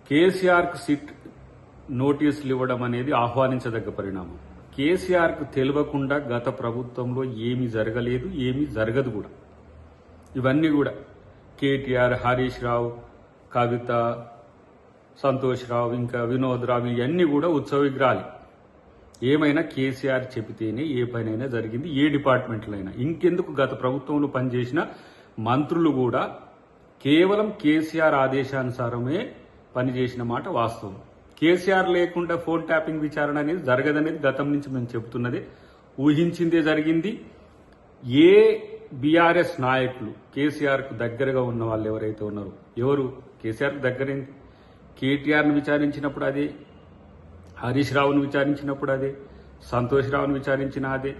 కేసీఆర్కు సిట్ నోటీసులు ఇవ్వడం అనేది ఆహ్వానించదగ్గ పరిణామం. కేసీఆర్కు తెలియకుండా గత ప్రభుత్వంలో ఏమీ జరగలేదు, ఏమీ జరగదు కూడా. ఇవన్నీ కూడా కేటీఆర్, హరీష్ రావు, కవిత, సంతోష్ రావు, ఇంకా వినోద్ రావు, ఇవన్నీ కూడా ఉత్సవ విగ్రహాలు. ఏమైనా కేసీఆర్ చెబితేనే ఏ పనైనా జరిగింది, ఏ డిపార్ట్మెంట్లో అయినా. ఇంకెందుకు గత ప్రభుత్వంలో పనిచేసిన మంత్రులు కూడా కేవలం కేసీఆర్ ఆదేశానుసారమే పనిచేసిన మాట వాస్తవం. కేసీఆర్ లేకుండా ఫోన్ ట్యాపింగ్ విచారణ అనేది జరగదనేది గతం నుంచి మేము చెబుతున్నదే, ఊహించిందే జరిగింది. ఏ బీఆర్ఎస్ నాయకులు కేసీఆర్కు దగ్గరగా ఉన్న వాళ్ళు ఎవరైతే ఉన్నారో, ఎవరు కేసీఆర్కు దగ్గరైంది, కేటీఆర్ను విచారించినప్పుడు అదే, హరీష్ రావును విచారించినప్పుడు అదే, సంతోష్ రావును విచారించిన అదే,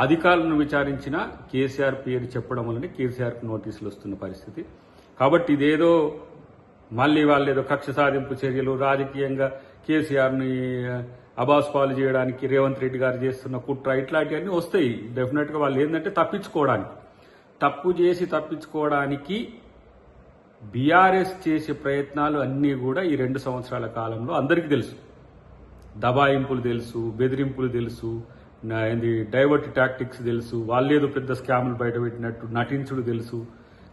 అధికారులను విచారించిన కేసీఆర్ పేరు చెప్పడం వల్లనే కేసీఆర్కు నోటీసులు వస్తున్న పరిస్థితి. కాబట్టి ఇదేదో మళ్ళీ వాళ్ళు ఏదో కక్ష సాధింపు చర్యలు, రాజకీయంగా కేసీఆర్ని అబాస్పాలు చేయడానికి రేవంత్ రెడ్డి గారు చేస్తున్న కుట్ర, ఇట్లాంటివన్నీ వస్తాయి డెఫినెట్గా. వాళ్ళు ఏంటంటే తప్పించుకోవడానికి, తప్పు చేసి తప్పించుకోవడానికి బీఆర్ఎస్ చేసే ప్రయత్నాలు అన్నీ కూడా ఈ 2 సంవత్సరాల కాలంలో అందరికీ తెలుసు. దబాయింపులు తెలుసు, బెదిరింపులు తెలుసు, డైవర్ట్ టాక్టిక్స్ తెలుసు, వాళ్ళేదో పెద్ద స్కాములు బయటపెట్టినట్టు నటించుడు తెలుసు,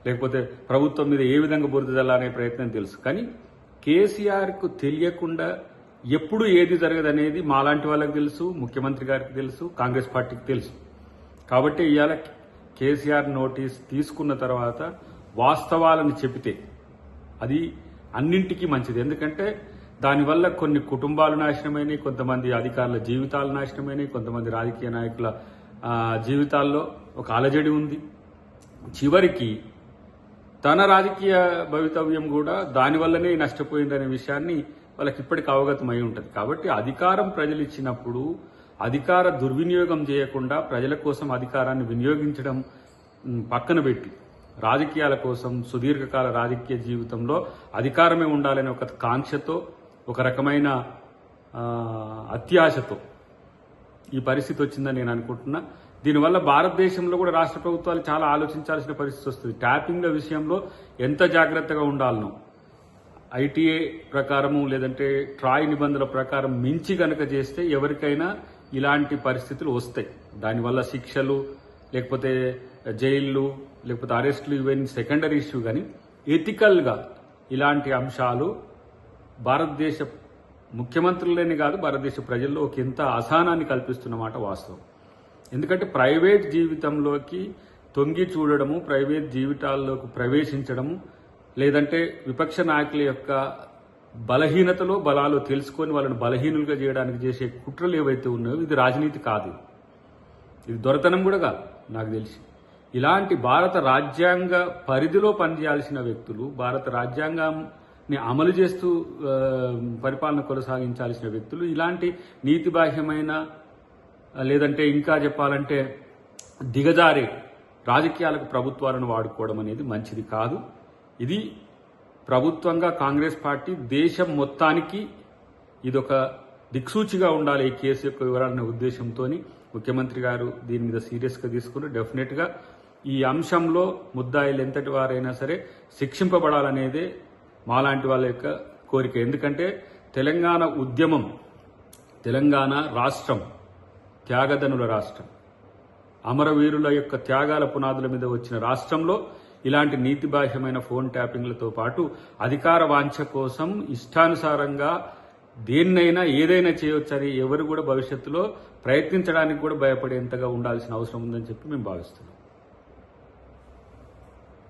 లేకపోతే ప్రభుత్వం మీద ఏ విధంగా బురద జల్లాలనే ప్రయత్నం తెలుసు. కానీ కేసీఆర్కు తెలియకుండా ఎప్పుడు ఏది జరగదనేది మాలాంటి వాళ్ళకి తెలుసు, ముఖ్యమంత్రి గారికి తెలుసు, కాంగ్రెస్ పార్టీకి తెలుసు. కాబట్టి ఇవాళ కేసీఆర్ నోటీస్ తీసుకున్న తర్వాత వాస్తవాలను చెబితే అది అన్నింటికీ మంచిది. ఎందుకంటే దానివల్ల కొన్ని కుటుంబాలు నాశనమైనవి, కొంతమంది అధికారుల జీవితాలు నాశనమైనవి, కొంతమంది రాజకీయ నాయకుల జీవితాల్లో ఒక అలజడి ఉంది. చివరికి తన రాజకీయ భవితవ్యం కూడా దానివల్లనే నష్టపోయిందనే విషయాన్ని వాళ్ళకి ఇప్పటికి అవగతమై ఉంటుంది. కాబట్టి అధికారం ప్రజలు ఇచ్చినప్పుడు అధికార దుర్వినియోగం చేయకుండా ప్రజల కోసం అధికారాన్ని వినియోగించడం పక్కన పెట్టి రాజకీయాల కోసం సుదీర్ఘకాల రాజకీయ జీవితంలో అధికారమే ఉండాలనే ఒక కాంక్షతో, ఒక రకమైన అత్యాశతో ఈ పరిస్థితి వచ్చిందని నేను అనుకుంటున్నా. దీనివల్ల భారతదేశంలో కూడా రాష్ట్ర ప్రభుత్వాలు చాలా ఆలోచించాల్సిన పరిస్థితి వస్తుంది. ట్యాపింగ్ల విషయంలో ఎంత జాగ్రత్తగా ఉండాలనో, ఐటీఏ ప్రకారము లేదంటే ట్రాయ్ నిబంధనల ప్రకారం మించి గనక చేస్తే ఎవరికైనా ఇలాంటి పరిస్థితులు వస్తాయి. దానివల్ల శిక్షలు, లేకపోతే జైళ్లు, లేకపోతే అరెస్టులు, ఇవన్నీ సెకండరీ ఇష్యూ. కానీ ఎథికల్గా ఇలాంటి అంశాలు భారతదేశ ముఖ్యమంత్రులనే కాదు, భారతదేశ ప్రజల్లో ఒక ఎంత అసహనాన్ని కల్పిస్తున్నమాట వాస్తవం. ఎందుకంటే ప్రైవేట్ జీవితంలోకి తొంగి చూడడము, ప్రైవేట్ జీవితాల్లోకి ప్రవేశించడము, లేదంటే విపక్ష నాయకుల యొక్క బలహీనతలో బలాలు తెలుసుకొని వాళ్ళని బలహీనులుగా చేయడానికి చేసే కుట్రలు ఏవైతే ఉన్నాయో ఇది రాజనీతి కాదు, ఇది దొరతనం కూడా కాదు నాకు తెలిసి. ఇలాంటి భారత రాజ్యాంగ పరిధిలో పనిచేయాల్సిన వ్యక్తులు, భారత రాజ్యాంగాన్ని అమలు చేస్తూ పరిపాలన కొనసాగించాల్సిన వ్యక్తులు ఇలాంటి నీతిబాహ్యమైన, లేదంటే ఇంకా చెప్పాలంటే దిగజారే రాజకీయాలకు ప్రభుత్వాలను వాడుకోవడం అనేది మంచిది కాదు. ఇది ప్రభుత్వంగా కాంగ్రెస్ పార్టీ దేశం మొత్తానికి ఇదొక దిక్సూచిగా ఉండాలి ఈ కేసు యొక్క వివరాలనే ఉద్దేశంతో ముఖ్యమంత్రి గారు దీని మీద సీరియస్గా తీసుకుని డెఫినెట్గా ఈ అంశంలో ముద్దాయిలు ఎంతటి వారైనా సరే శిక్షింపబడాలనేదే మాలాంటి వాళ్ళ యొక్క కోరిక. ఎందుకంటే తెలంగాణ ఉద్యమం, తెలంగాణ రాష్ట్రం త్యాగదనుల రాష్ట్రం, అమరవీరుల యొక్క త్యాగాల పునాదుల మీద వచ్చిన రాష్ట్రంలో ఇలాంటి నీతిబాహ్యమైన ఫోన్ ట్యాపింగ్లతో పాటు అధికార వాంఛ కోసం ఇష్టానుసారంగా దేన్నైనా ఏదైనా చేయవచ్చని ఎవరు కూడా భవిష్యత్తులో ప్రయత్నించడానికి కూడా భయపడేంతగా ఉండాల్సిన అవసరం ఉందని చెప్పి మేము భావిస్తున్నాం.